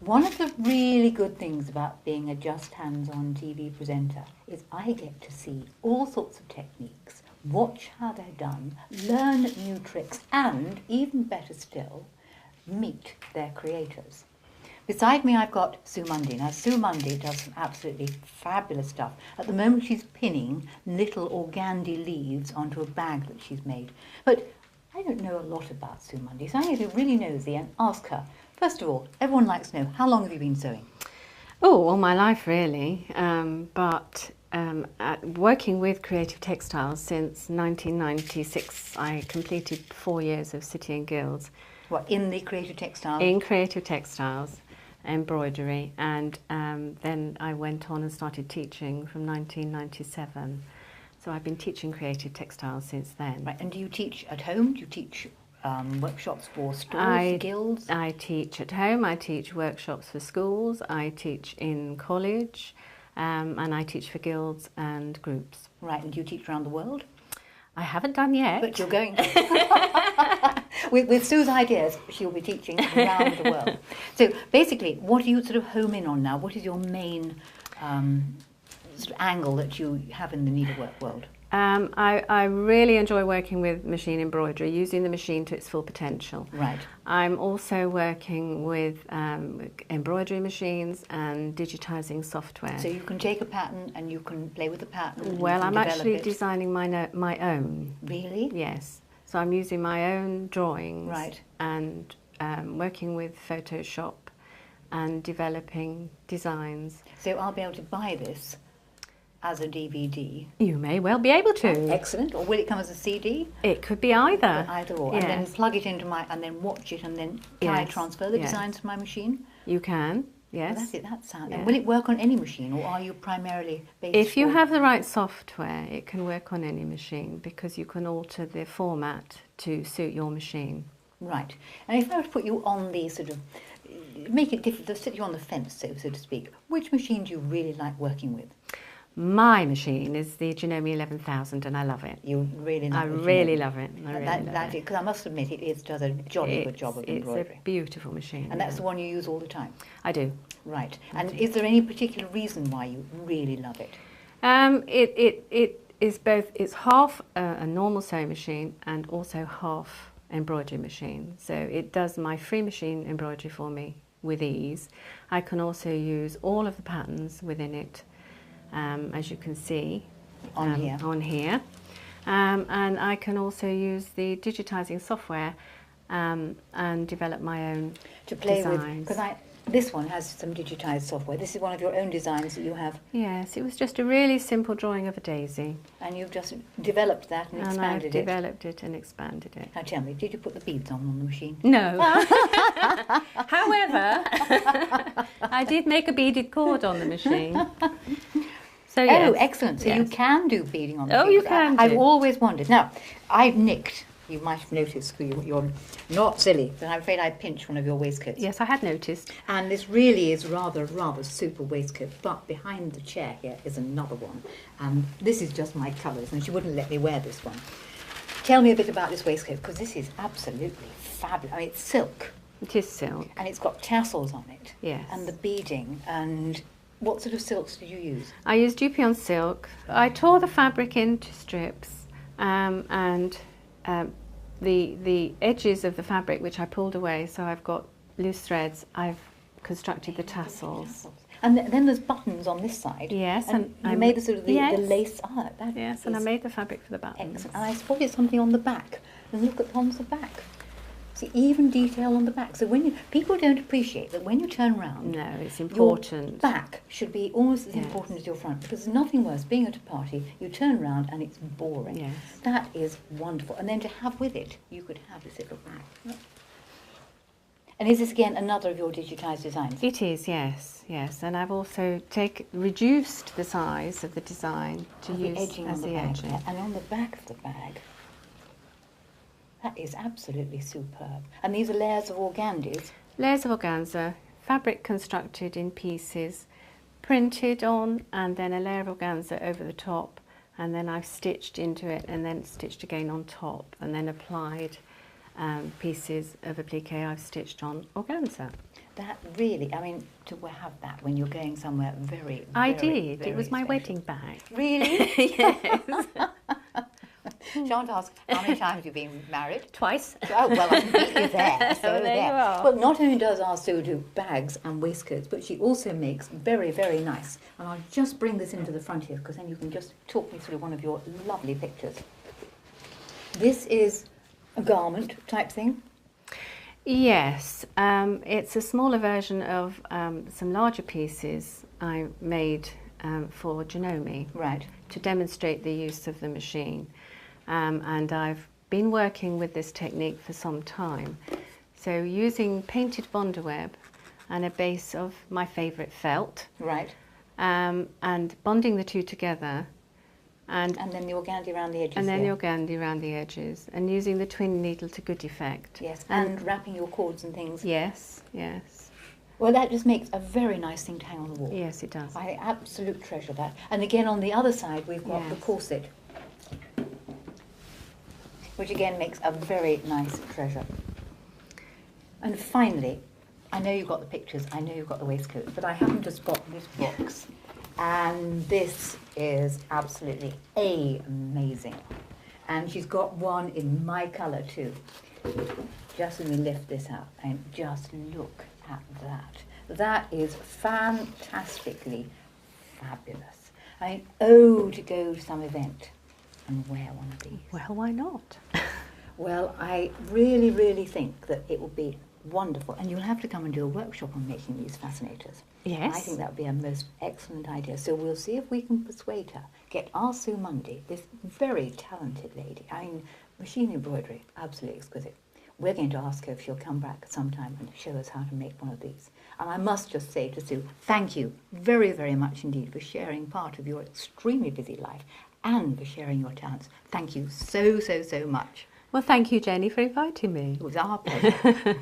One of the really good things about being a Just Hands-on TV presenter is I get to see all sorts of techniques, watch how they're done, learn new tricks, and, even better still, meet their creators. Beside me I've got Sue Munday. Now Sue Munday does some absolutely fabulous stuff. At the moment she's pinning little organdy leaves onto a bag that she's made. But I don't know a lot about Sue Munday, so I'm going to be really nosy and ask her. First of all, everyone likes to know, how long have you been sewing? Oh, all my life really, working with creative textiles since 1996. I completed 4 years of City and Guilds. What, in the creative textiles? In creative textiles, embroidery, and then I went on and started teaching from 1997. So I've been teaching creative textiles since then. Right, and do you teach at home? Do you teach workshops for stores, guilds? I teach at home, I teach workshops for schools, I teach in college, and I teach for guilds and groups. Right, and do you teach around the world? I haven't done yet. But you're going to. with Sue's ideas, she'll be teaching around the world. So basically, what do you sort of home in on now? What is your main sort of angle that you have in the needlework world? I really enjoy working with machine embroidery, using the machine to its full potential. Right. I'm also working with embroidery machines and digitising software. So you can take a pattern and you can play with the pattern. Well, I'm actually designing my own. Really? Yes. So I'm using my own drawings. Right. And working with Photoshop and developing designs. So I'll be able to buy this as a DVD. You may well be able to. Excellent. Or will it come as a CD? It could be either. Either or. Yes. And then plug it into and then watch it, and then can I transfer the designs to my machine? You can, yes. Well, that's it, that sounds. And will it work on any machine, or are you primarily based If you have the right software, it can work on any machine, because you can alter the format to suit your machine. Right. And if I were to put you on the sort of, make it different, sit you on the fence, so to speak, which machine do you really like working with? My machine is the Janome 11,000, and I love it. You really love it? I really love it. I really love it. Because I must admit, it does a jolly good job of embroidery. It's a beautiful machine. And that's the one you use all the time? I do. Right. And is there any particular reason why you really love it? It is both, it's half a normal sewing machine and also half embroidery machine. So it does my free machine embroidery for me with ease. I can also use all of the patterns within it, as you can see on here. And I can also use the digitising software and develop my own to play designs. With. Because this one has some digitised software. This is one of your own designs that you have. Yes, it was just a really simple drawing of a daisy. And you've just developed that and expanded it. And I've developed it and expanded it. Now tell me, did you put the beads on the machine? No. However, I did make a beaded cord on the machine. So, yes. Oh, excellent. So you can do beading on the machine. Oh, you can do. I've always wondered. Now, I've nicked, you might have noticed, you're not silly, but I'm afraid I pinched one of your waistcoats. Yes, I had noticed. And this really is rather super waistcoat, but behind the chair here is another one. And this is just my colours, and she wouldn't let me wear this one. Tell me a bit about this waistcoat, because this is absolutely fabulous. I mean, it's silk. It is silk. And it's got tassels on it. Yes. And the beading. And what sort of silks did you use? I used Dupion silk. I tore the fabric into strips, and the edges of the fabric, which I pulled away, so I've got loose threads, I've constructed the tassels. And then there's buttons on this side. Yes. And you made the sort of the lace art. Yes, and I made the fabric for the buttons. Excellent. And I spotted something on the back. And look at on the back. See, even detail on the back. So people don't appreciate that when you turn around, no, it's important. Your back should be almost as important as your front, because there's nothing worse being at a party. You turn around and it's boring. Yes. That is wonderful. And then to have with it, you could have this little bag. And is this again another of your digitised designs? It is, yes, yes. And I've also reduced the size of the design to use as the edging. And on the back of the bag. That is absolutely superb. And these are layers of organdies? Layers of organza, fabric constructed in pieces, printed on, and then a layer of organza over the top, and then I've stitched into it, and then stitched again on top, and then applied pieces of applique I've stitched on organza. That really, I mean, to have that when you're going somewhere very, I very, did. very It was my special. wedding bag. Really? Yes. Shan't ask, how many times have you been married? Twice. Oh, well, I can beat you there. So Well, there you are. Well, not only does our Sue do bags and waistcoats, but she also makes very, very nice. And I'll just bring this into the front here, because then you can just talk me through one of your lovely pictures. This is a garment type thing. Yes, it's a smaller version of some larger pieces I made for Janome Right. to demonstrate the use of the machine. And I've been working with this technique for some time. So using painted Bondaweb and a base of my favourite felt, Right. and bonding the two together, and then the organdy around the edges. the here. organdy around the edges, and using the twin needle to good effect. Yes, and wrapping your cords and things. Yes, yes, Well, that just makes a very nice thing to hang on the wall. yes, it does. I absolutely treasure that. And again, on the other side, we've got the Yes. corset, which again makes a very nice treasure. And finally, I know you've got the pictures, I know you've got the waistcoat, but I happen to spot this box. And this is absolutely amazing. And she's got one in my colour too. Just let me lift this up and just look at that. That is fantastically fabulous. I mean, to go to some event and wear one of these. Well, why not? Well, I really, really think that it will be wonderful. And you'll have to come and do a workshop on making these fascinators. Yes. I think that would be a most excellent idea. So we'll see if we can persuade her. Get our Sue Munday, this very talented lady. I mean, machine embroidery, absolutely exquisite. We're going to ask her if she'll come back sometime and show us how to make one of these. And I must just say to Sue, thank you very, very much indeed for sharing part of your extremely busy life and for sharing your talents. Thank you so, so, so much. Well, thank you, Jenny, for inviting me. It was our pleasure.